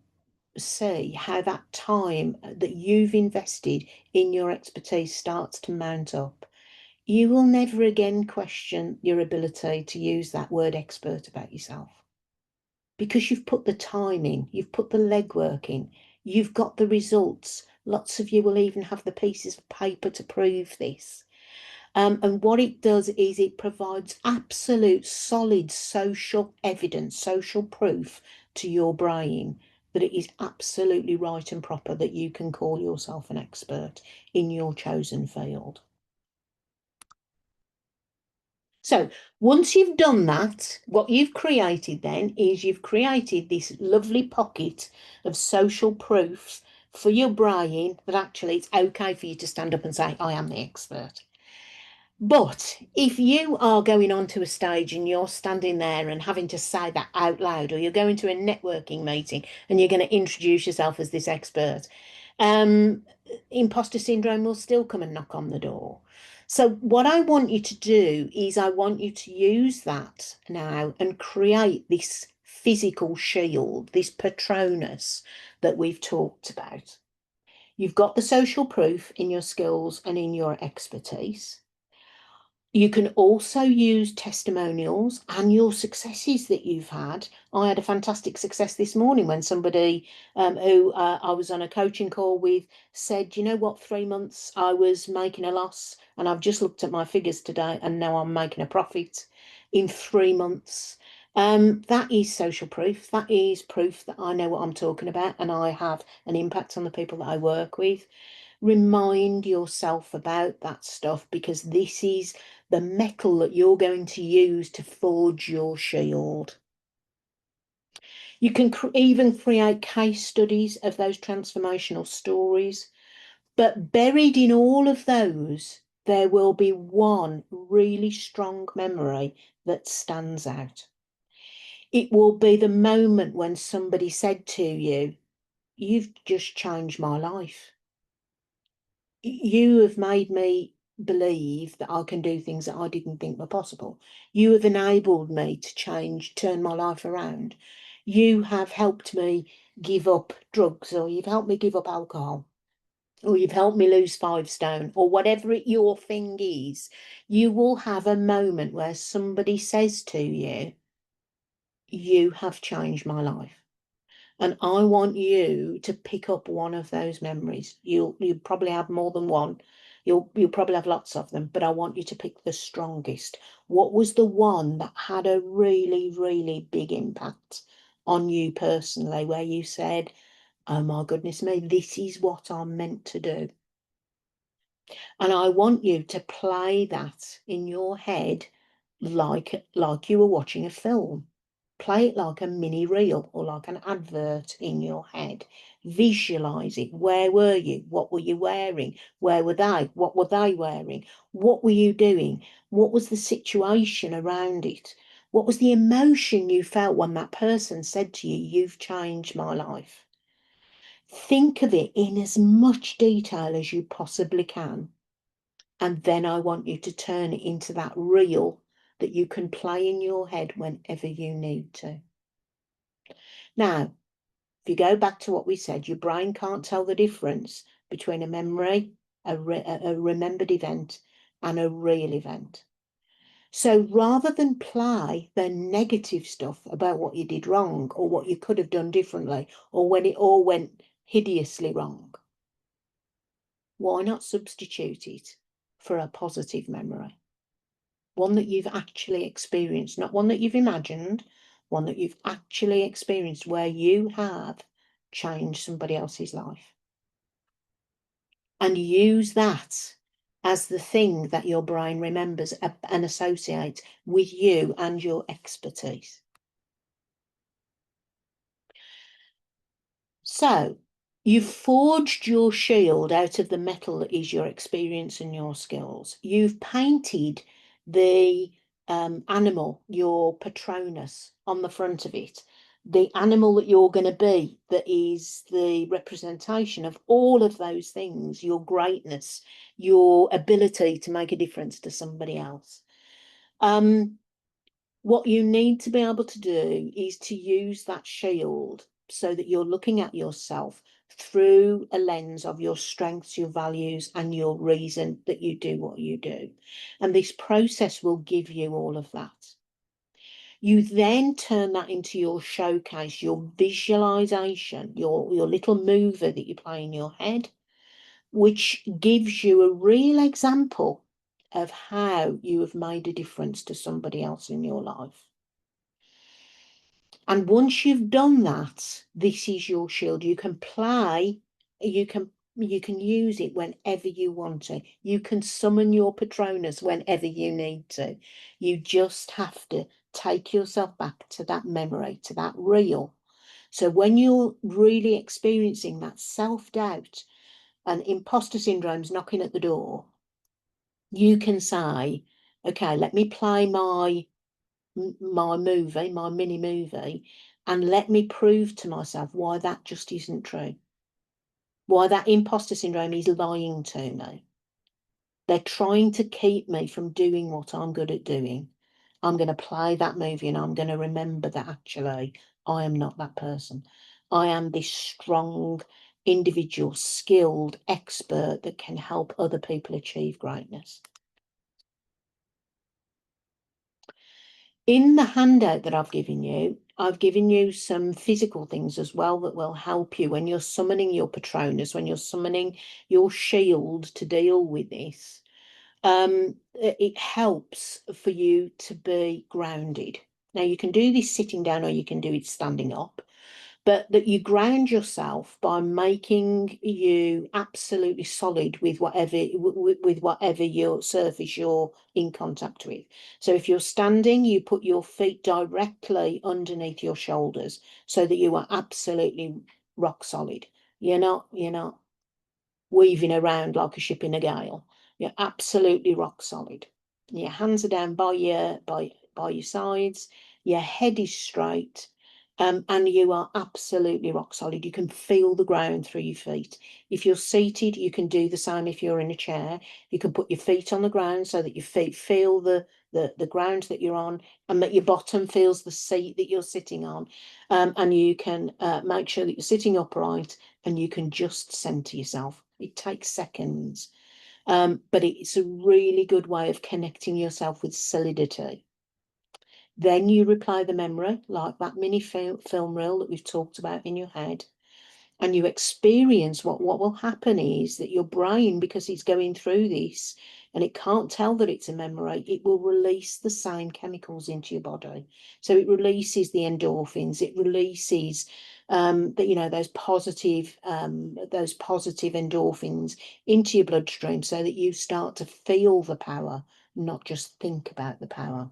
see how that time that you've invested in your expertise starts to mount up, you will never again question your ability to use that word expert about yourself. Because you've put the time in, you've put the legwork in, you've got the results. Lots of you will even have the pieces of paper to prove this. And what it does is it provides absolute solid social evidence, social proof to your brain that it is absolutely right and proper that you can call yourself an expert in your chosen field. So once you've done that, what you've created then is you've created this lovely pocket of social proofs for your brain that actually it's okay for you to stand up and say, I am the expert. But if you are going onto a stage and you're standing there and having to say that out loud, or you're going to a networking meeting and you're going to introduce yourself as this expert, imposter syndrome will still come and knock on the door. So what I want you to do is I want you to use that now and create this physical shield, this Patronus that we've talked about. You've got the social proof in your skills and in your expertise. You can also use testimonials and your successes that you've had. I had a fantastic success this morning when somebody who I was on a coaching call with said, you know what, 3 months I was making a loss and I've just looked at my figures today and now I'm making a profit in 3 months. That is social proof. That is proof that I know what I'm talking about and I have an impact on the people that I work with. Remind yourself about that stuff because this is the metal that you're going to use to forge your shield. You can even create case studies of those transformational stories, but buried in all of those, there will be one really strong memory that stands out. It will be the moment when somebody said to you, you've just changed my life. You have made me believe that I can do things that I didn't think were possible. You have enabled me to turn my life around. You have helped me give up drugs, or you've helped me give up alcohol, or you've helped me lose 5 stone, or whatever your thing is. You will have a moment where somebody says to you, you have changed my life. And I want you to pick up one of those memories. You'll probably have more than one. You'll probably have lots of them, but I want you to pick the strongest. What was the one that had a really, really big impact on you personally, where you said, oh my goodness me, this is what I'm meant to do. And I want you to play that in your head like you were watching a film. Play it like a mini reel or like an advert in your head. Visualize it. Where were you? What were you wearing? Where were they? What were they wearing? What were you doing? What was the situation around it? What was the emotion you felt when that person said to you, you've changed my life? Think of it in as much detail as you possibly can. And then I want you to turn it into that reel that you can play in your head whenever you need to. Now, if you go back to what we said, your brain can't tell the difference between a memory, a remembered event, and a real event. So rather than play the negative stuff about what you did wrong or what you could have done differently or when it all went hideously wrong, why not substitute it for a positive memory? One that you've actually experienced, not one that you've imagined, one that you've actually experienced where you have changed somebody else's life. And use that as the thing that your brain remembers and associates with you and your expertise. So you've forged your shield out of the metal that is your experience and your skills. You've painted the animal, your Patronus, on the front of it, the animal that you're going to be, that is the representation of all of those things, your greatness, your ability to make a difference to somebody else. What you need to be able to do is to use that shield so that you're looking at yourself through a lens of your strengths, your values, and your reason that you do what you do. And this process will give you all of that. You then turn that into your showcase, your visualization, your little mover that you play in your head, which gives you a real example of how you have made a difference to somebody else in your life. And once you've done that, this is your shield. You can play, you can use it whenever you want to. You can summon your Patronus whenever you need to. You just have to take yourself back to that memory, to that reel. So when you're really experiencing that self-doubt and imposter syndrome's knocking at the door, you can say, okay, let me play my movie, my mini movie, and let me prove to myself why that just isn't true. Why that imposter syndrome is lying to me. They're trying to keep me from doing what I'm good at doing. I'm going to play that movie and I'm going to remember that actually I am not that person. I am this strong individual, skilled expert that can help other people achieve greatness. In the handout that I've given you some physical things as well that will help you when you're summoning your Patronus, when you're summoning your shield to deal with this. It helps for you to be grounded. Now, you can do this sitting down or you can do it standing up, but that you ground yourself by making you absolutely solid with whatever your surface you're in contact with. So if you're standing, you put your feet directly underneath your shoulders so that you are absolutely rock solid. You're not weaving around like a ship in a gale. You're absolutely rock solid. Your hands are down by your sides. Your head is straight. And you are absolutely rock solid. You can feel the ground through your feet. If you're seated, you can do the same if you're in a chair. You can put your feet on the ground so that your feet feel the ground that you're on, and that your bottom feels the seat that you're sitting on. And you can make sure that you're sitting upright, and you can just center yourself. It takes seconds, but it's a really good way of connecting yourself with solidity. Then you replay the memory, like that mini film reel that we've talked about in your head, and you experience what will happen is that your brain, because it's going through this and it can't tell that it's a memory, it will release the same chemicals into your body. So it releases the endorphins, it releases those positive endorphins into your bloodstream, so that you start to feel the power, not just think about the power.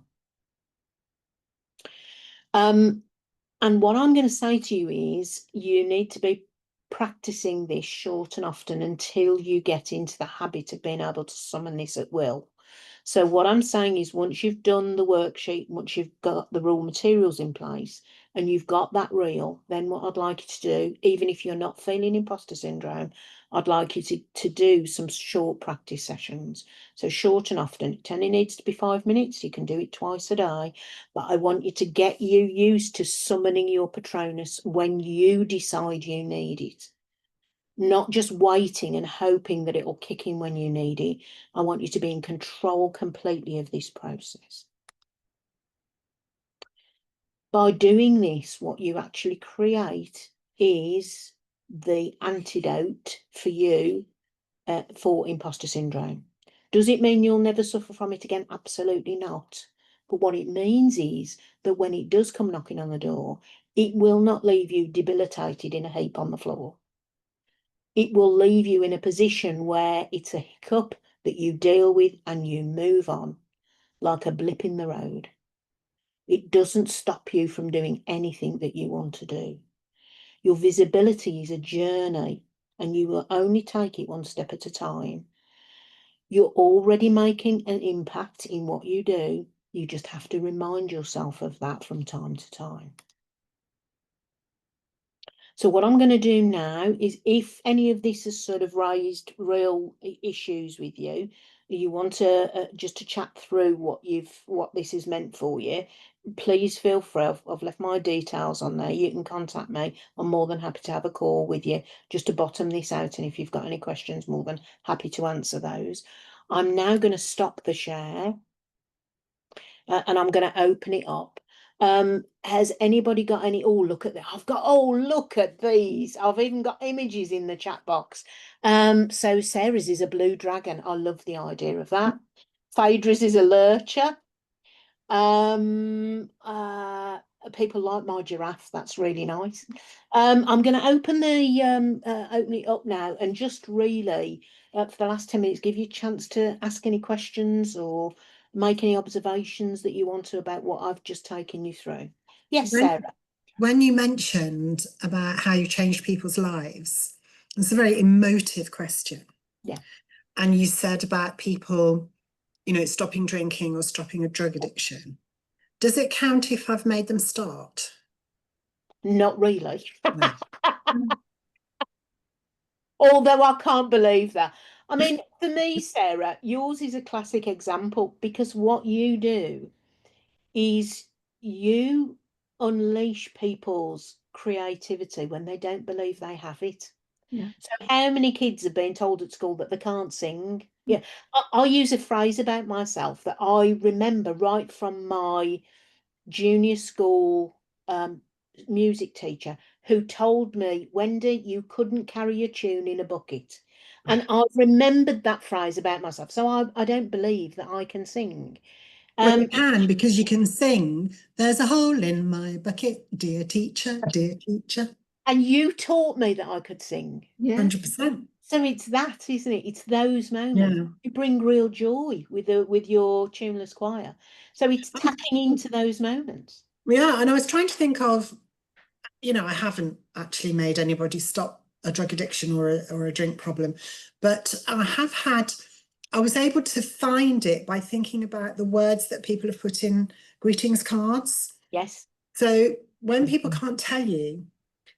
And what I'm going to say to you is you need to be practicing this short and often until you get into the habit of being able to summon this at will. So what I'm saying is, once you've done the worksheet, once you've got the raw materials in place and you've got that reel, then what I'd like you to do, even if you're not feeling imposter syndrome, I'd like you to do some short practice sessions. So short and often. It only needs to be 5 minutes. You can do it twice a day. But I want you to get you used to summoning your Patronus when you decide you need it. Not just waiting and hoping that it will kick in when you need it. I want you to be in control completely of this process. By doing this, what you actually create is the antidote for you for imposter syndrome. Does it mean you'll never suffer from it again? Absolutely not. But what it means is that when it does come knocking on the door, it will not leave you debilitated in a heap on the floor. It will leave you in a position where it's a hiccup that you deal with and you move on like a blip in the road. It doesn't stop you from doing anything that you want to do. Your visibility is a journey, and you will only take it one step at a time. You're already making an impact in what you do. You just have to remind yourself of that from time to time. So what I'm going to do now is, if any of this has sort of raised real issues with you, you want to just to chat through what this has meant for you, please feel free. I've left my details on there. You can contact me. I'm more than happy to have a call with you just to bottom this out. And if you've got any questions, more than happy to answer those. I'm now going to stop the share and I'm going to open it up. Has anybody got any? Oh, look at that. Look at these. I've even got images in the chat box. So Sarah's is a blue dragon. I love the idea of that. Phaedra's is a lurcher. People like my giraffe. That's really nice. I'm going to open it up now, and just really for the last 10 minutes, give you a chance to ask any questions or make any observations that you want to about what I've just taken you through. Yes, Sarah.
When you mentioned about how you changed people's lives, it's a very emotive question.
Yeah.
And you said about people, stopping drinking or stopping a drug addiction. Does it count if I've made them start?
Not really.
No.
Although I can't believe that. I mean, for me, Sarah, yours is a classic example because what you do is you unleash people's creativity when they don't believe they have it.
Yeah.
So how many kids have been told at school that they can't sing? Yeah, I use a phrase about myself that I remember right from my junior school music teacher, who told me, Wendy, you couldn't carry a tune in a bucket. And I've remembered that phrase about myself. So I don't believe that I can sing.
Well, you can, because you can sing, "There's a hole in my bucket, dear teacher, dear teacher."
And you taught me that I could sing.
Yeah.
100%.
So it's that, isn't it? It's those moments.
Yeah.
You bring real joy with your tuneless choir. So it's tapping into those moments.
Yeah, and I was trying to think of, I haven't actually made anybody stop a drug addiction or a drink problem, but I was able to find it by thinking about the words that people have put in greetings cards.
Yes.
So when people can't tell you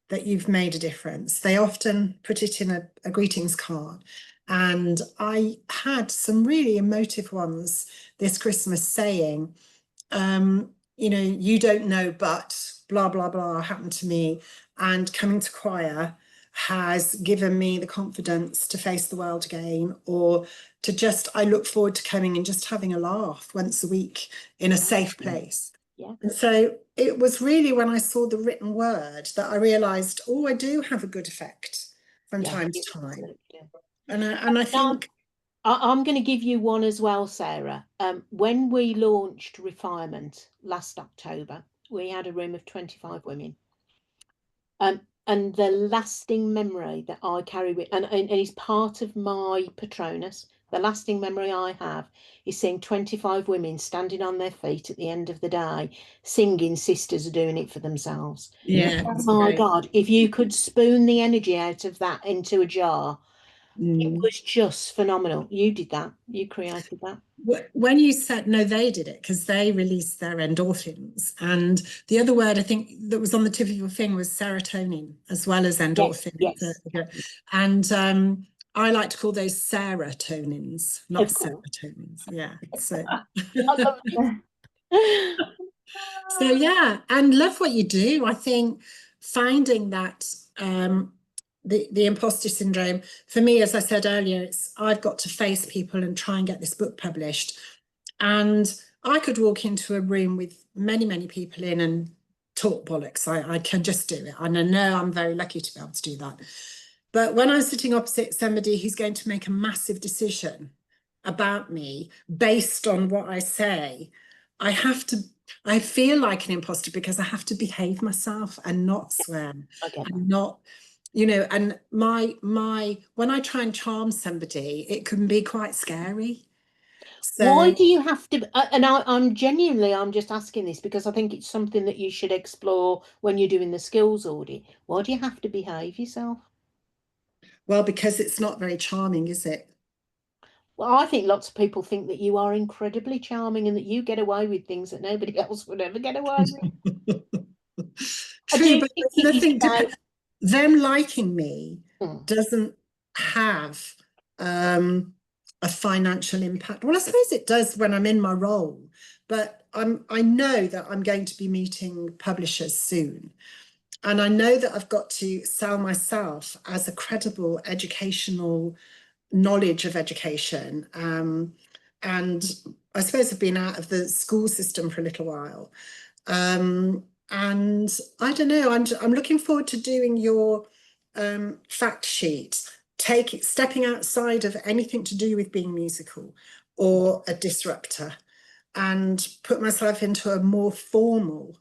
that you've made a difference, they often put it in a greetings card. And I had some really emotive ones this Christmas saying, you don't know, but blah, blah, blah happened to me. And coming to choir has given me the confidence to face the world again, or to just, I look forward to coming and just having a laugh once a week in a safe place.
Yeah.
And so it was really when I saw the written word that I realised, I do have a good effect from time to time. And I think
I'm going to give you one as well, Sarah. When we launched Refinement last October, we had a room of 25 women. And the lasting memory that I carry with, and it's part of my Patronus, the lasting memory I have is seeing 25 women standing on their feet at the end of the day, singing Sisters Are Doing It for Themselves.
Yeah.
Oh my God, if you could spoon the energy out of that into a jar, it was just phenomenal. You did that. You created that.
When you said, no, they did it because they released their endorphins. And the other word I think that was on the tip of your finger was serotonin, as well as endorphins.
Yes.
And I like to call those serotonins, not serotonins. Yeah. So. So yeah, and love what you do. I think finding that the imposter syndrome, for me, as I said earlier, I've got to face people and try and get this book published. And I could walk into a room with many, many people in and talk bollocks. I can just do it. And I know I'm very lucky to be able to do that. But when I'm sitting opposite somebody who's going to make a massive decision about me based on what I say, I feel like an imposter because I have to behave myself and not swear and not, and when I try and charm somebody, it can be quite scary. So
why do you have to, and I'm just asking this because I think it's something that you should explore when you're doing the skills audit. Why do you have to behave yourself?
Well, because it's not very charming, is it?
Well, I think lots of people think that you are incredibly charming and that you get away with things that nobody else would ever get away with.
True, but nothing them liking me doesn't have a financial impact. Well, I suppose it does when I'm in my role, but I know that I'm going to be meeting publishers soon. And I know that I've got to sell myself as a credible educational knowledge of education. And I suppose I've been out of the school system for a little while. And I don't know, I'm looking forward to doing your fact sheet, stepping outside of anything to do with being musical or a disruptor, and put myself into a more formal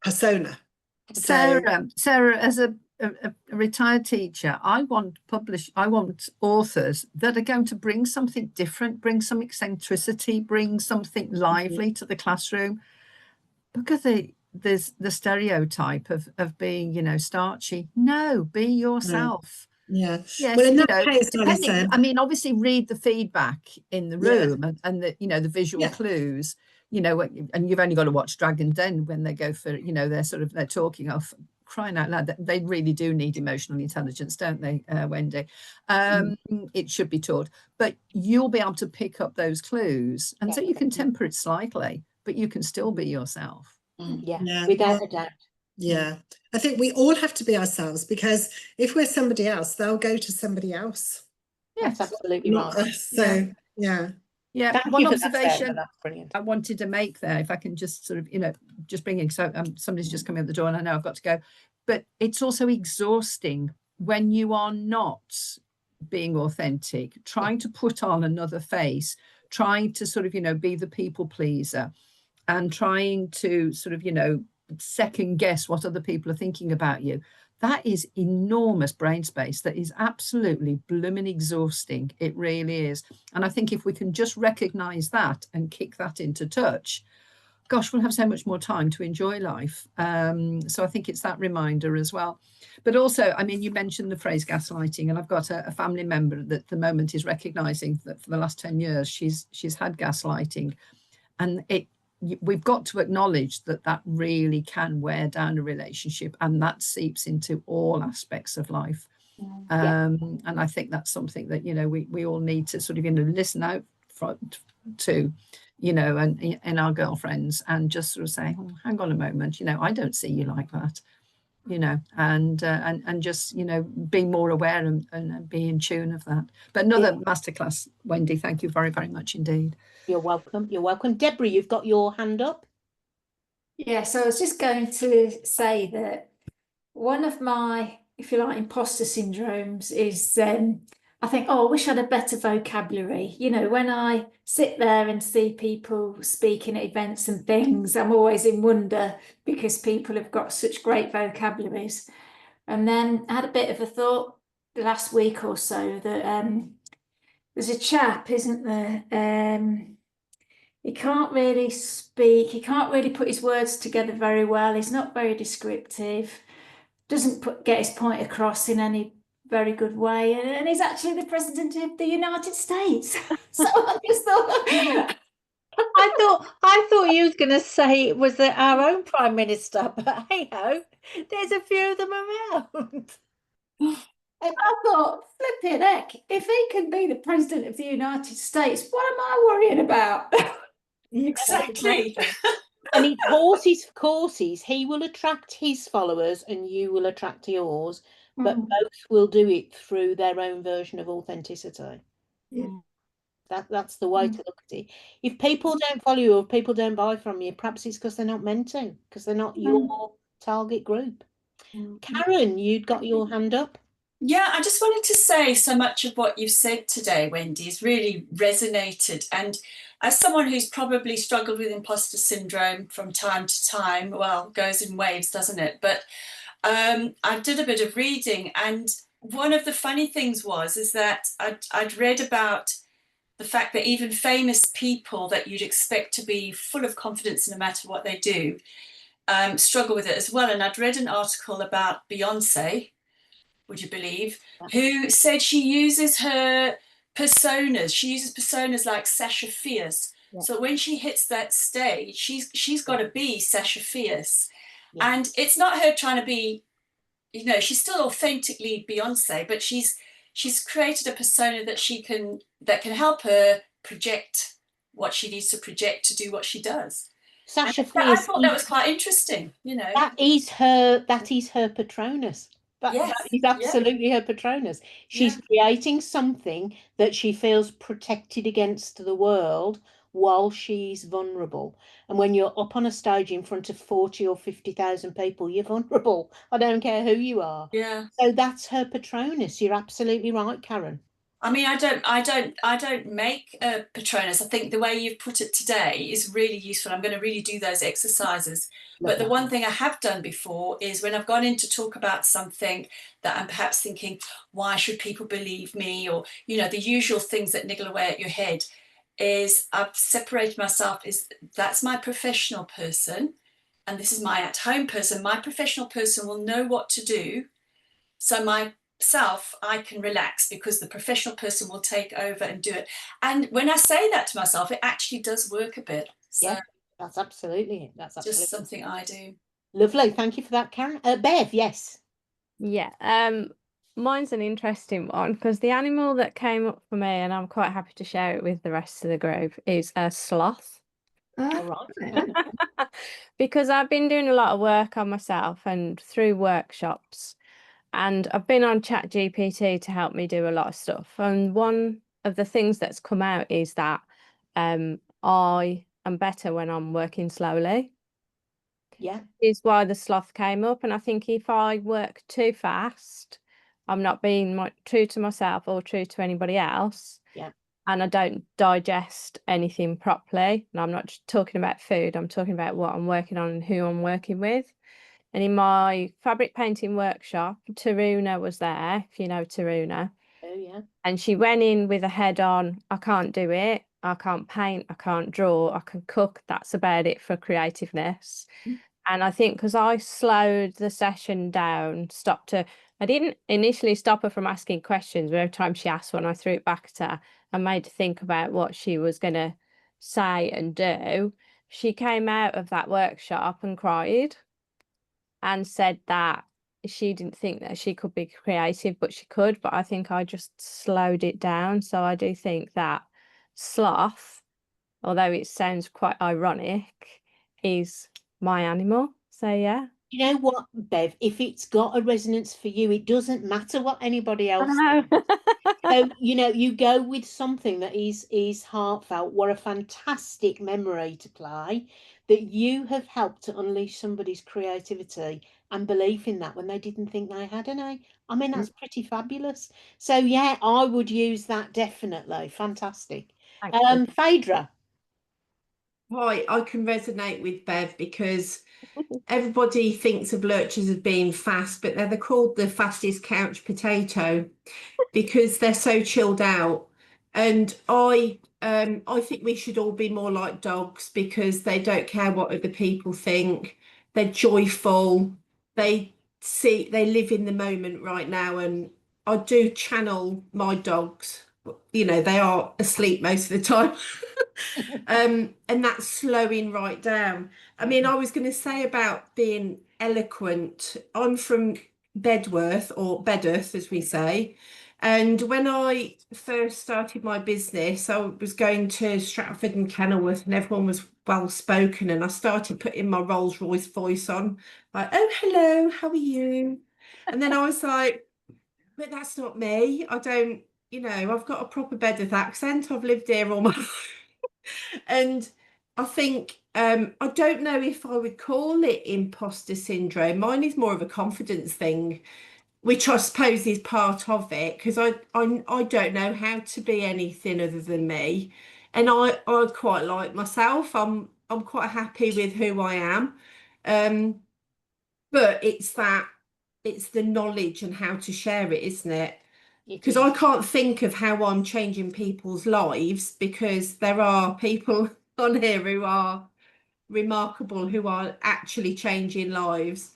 persona.
Sarah, as a retired teacher, I want authors that are going to bring something different, bring some eccentricity, bring something lively to the classroom. Because there's the stereotype of being, you know, starchy. No, be yourself.
Yeah.
Yes,
Well, in
you
that
know,
case,
depending,
Alison,
I mean, obviously read the feedback in the room and the, you know, the visual
Yeah.
clues, you know, and you've only got to watch Dragon Den when they go for, you know, they're talking of crying out loud. They really do need emotional intelligence, don't they, Wendy? It should be taught, but you'll be able to pick up those clues, and so you can temper it slightly, but you can still be yourself.
Yeah, without a doubt.
Yeah, I think we all have to be ourselves, because if we're somebody else, they'll go to somebody else.
That's
Yes,
absolutely
Not
right.
us. So yeah.
yeah.
Thank
One
you for that,
observation
Sarah, that's brilliant.
I wanted to make there, if I can just sort of, you know, just bring in, so somebody's just coming up the door and I know I've got to go, but it's also exhausting when you are not being authentic, trying to put on another face, trying to sort of, you know, be the people pleaser, and trying to sort of, you know, second guess what other people are thinking about you. That is enormous brain space. That is absolutely blooming exhausting. It really is. And I think if we can just recognize that and kick that into touch, gosh, we'll have so much more time to enjoy life. So I think it's that reminder as well. But also, I mean, you mentioned the phrase gaslighting, and I've got a family member that at the moment is recognizing that for the last 10 years, she's had gaslighting. And we've got to acknowledge that that really can wear down a relationship, and that seeps into all aspects of life. And I think that's something that, you know, we all need to sort of, you know, listen out to, you know, and in our girlfriends, and just sort of say, oh, hang on a moment, you know, I don't see you like that, you know, and just, you know, be more aware and be in tune of that. But another masterclass, Wendy. Thank you very, very much indeed.
You're welcome. You're welcome. Deborah, you've got your hand up.
Yeah, so I was just going to say that one of my, if you like, imposter syndromes is I think, oh, I wish I had a better vocabulary. You know, when I sit there and see people speaking at events and things, I'm always in wonder because people have got such great vocabularies. And then I had a bit of a thought the last week or so that there's a chap, isn't there? He can't really speak. He can't really put his words together very well. He's not very descriptive. Doesn't get his point across in any very good way. And he's actually the president of the United States. So I just thought.
I thought you was going to say it was our own prime minister, but hey ho, there's a few of them around.
I thought, flipping heck, if he can be the president of the United States, what am I worrying about?
Exactly.
And he horses for courses. He will attract his followers and you will attract yours, but both will do it through their own version of authenticity.
Yeah.
That's the way to look at it. If people don't follow you or people don't buy from you, perhaps it's because they're not meant to, because they're not your target group. Karen, you'd got your hand up.
Yeah, I just wanted to say so much of what you've said today, Wendy, has really resonated. And as someone who's probably struggled with imposter syndrome from time to time, well, goes in waves, doesn't it? But I did a bit of reading, and one of the funny things is that I'd read about the fact that even famous people that you'd expect to be full of confidence no matter what they do struggle with it as well. And I'd read an article about Beyonce, would you believe, who said she uses her personas. She uses personas like Sasha Fierce. Yeah. So when she hits that stage, she's got to be Sasha Fierce. Yeah. And it's not her trying to be, you know, she's still authentically Beyonce, but she's she's created a persona that that can help her project what she needs to project to do what she does.
Sasha
I
Fierce,
thought that was quite interesting, you know.
that is her Patronus.
Yes,
That is
yeah,
absolutely her Patronus. She's creating something that she feels protected against the world while she's vulnerable. And when you're up on a stage in front of 40 or 50,000 people, you're vulnerable. I don't care who you are.
yeah.
So that's her Patronus. You're absolutely right, Karen.
I mean, I don't make a Patronus. I think the way you've put it today is really useful. I'm going to really do those exercises. But the one thing I have done before is when I've gone in to talk about something that I'm perhaps thinking, why should people believe me? Or, you know, the usual things that niggle away at your head, is I've separated myself. That's my professional person, and this is my at-home person. My professional person will know what to do. So myself, I can relax because the professional person will take over and do it. And when I say that to myself, it actually does work a bit. So
Yeah, that's absolutely it. That's absolutely
just something I do.
Lovely. Thank you for that, Karen. Bev, yes.
Yeah, mine's an interesting one because the animal that came up for me, and I'm quite happy to share it with the rest of the group, is a sloth.
All right.
Because I've been doing a lot of work on myself and through workshops, and I've been on ChatGPT to help me do a lot of stuff. And one of the things that's come out is that I am better when I'm working slowly.
Yeah.
Is why the sloth came up. And I think if I work too fast, I'm not being true to myself or true to anybody else.
Yeah.
And I don't digest anything properly. And I'm not just talking about food, I'm talking about what I'm working on and who I'm working with. And in my fabric painting workshop, Taruna was there, if you know Taruna.
Oh, yeah.
And she went in with a head on, I can't do it, I can't paint, I can't draw, I can cook, that's about it for creativeness. And I think because I slowed the session down, stopped her, I didn't initially stop her from asking questions, but every time she asked one, I threw it back at her and made her think about what she was going to say and do. She came out of that workshop and cried and said that she didn't think that she could be creative, but she could. But I think I just slowed it down. So I do think that sloth, although it sounds quite ironic, is my animal. So yeah.
You know what, Bev? If it's got a resonance for you, it doesn't matter what anybody else thinks. So, you know, you go with something that is heartfelt. What a fantastic memory to play, that you have helped to unleash somebody's creativity and belief in that when they didn't think they had any. I mean, that's pretty fabulous. So yeah, I would use that definitely. Fantastic. Phaedra.
Right, I can resonate with Bev because everybody thinks of lurchers as being fast, but they're called the fastest couch potato because they're so chilled out. And I think we should all be more like dogs because they don't care what other people think. They're joyful. They live in the moment right now. And I do channel my dogs. You know, they are asleep most of the time. And that's slowing right down. I mean, I was going to say about being eloquent. I'm from Bedworth, or Bedworth, as we say. And when I first started my business, I was going to Stratford and Kenilworth, and everyone was well spoken. And I started putting my Rolls Royce voice on, like, "Oh, hello, how are you?" And then I was like, "But that's not me. I don't, you know, I've got a proper Bedworth accent. I've lived here all my life." And I think I don't know if I would call it imposter syndrome. Mine is more of a confidence thing, which I suppose is part of it, because I don't know how to be anything other than me, and I quite like myself. I'm quite happy with who I am, but it's the knowledge and how to share it, isn't it? Because I can't think of how I'm changing people's lives, because there are people on here who are remarkable, who are actually changing lives,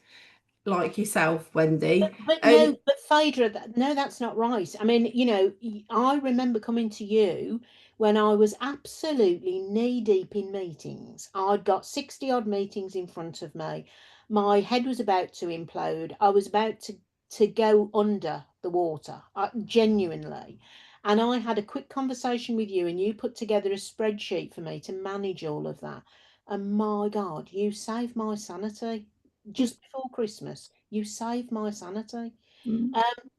like yourself, Wendy.
But no, but Phaedra, no, that's not right. I mean, you know, I remember coming to you when I was absolutely knee deep in meetings. I'd got 60 odd meetings in front of me. My head was about to implode. I was about to go under the water, genuinely. And I had a quick conversation with you, and you put together a spreadsheet for me to manage all of that. And my God, you saved my sanity just before Christmas. You saved my sanity.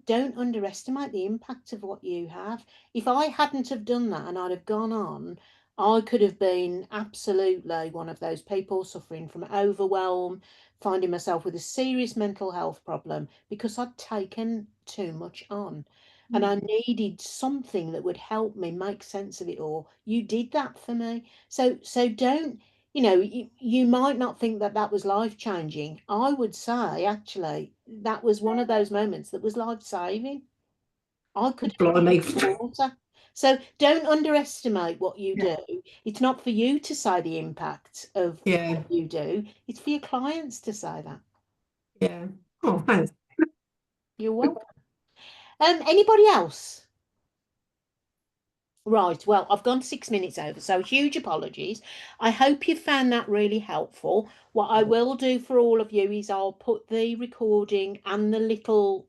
Don't underestimate the impact of what you have. If I hadn't have done that and I'd have gone on, I could have been absolutely one of those people suffering from overwhelm, finding myself with a serious mental health problem because I'd taken too much on. And I needed something that would help me make sense of it all. You did that for me. So don't, you know, you might not think that that was life changing. I would say actually that was one of those moments that was life saving. I could have
Blimey.
water. So don't underestimate what you
Yeah.
do. It's not for you to say the impact of
Yeah.
what you do. It's for your clients to say that.
Yeah. Oh, thanks.
You're welcome. Anybody else? Right, well, I've gone 6 minutes over, so huge apologies. I hope you found that really helpful. What I will do for all of you is I'll put the recording and the little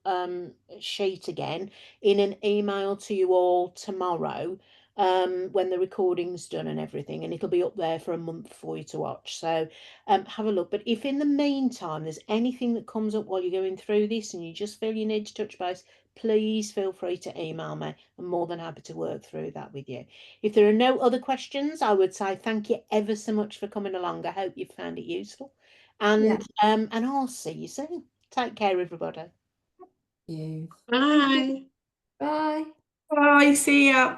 sheet again in an email to you all tomorrow, when the recording's done and everything, and it'll be up there for a month for you to watch. So have a look. But if in the meantime there's anything that comes up while you're going through this and you just feel you need to touch base, please feel free to email me. I'm more than happy to work through that with you. If there are no other questions, I would say thank you ever so much for coming along. I hope you found it useful. And I'll see you soon. Take care, everybody.
Yeah.
Bye.
Bye.
Bye. See ya.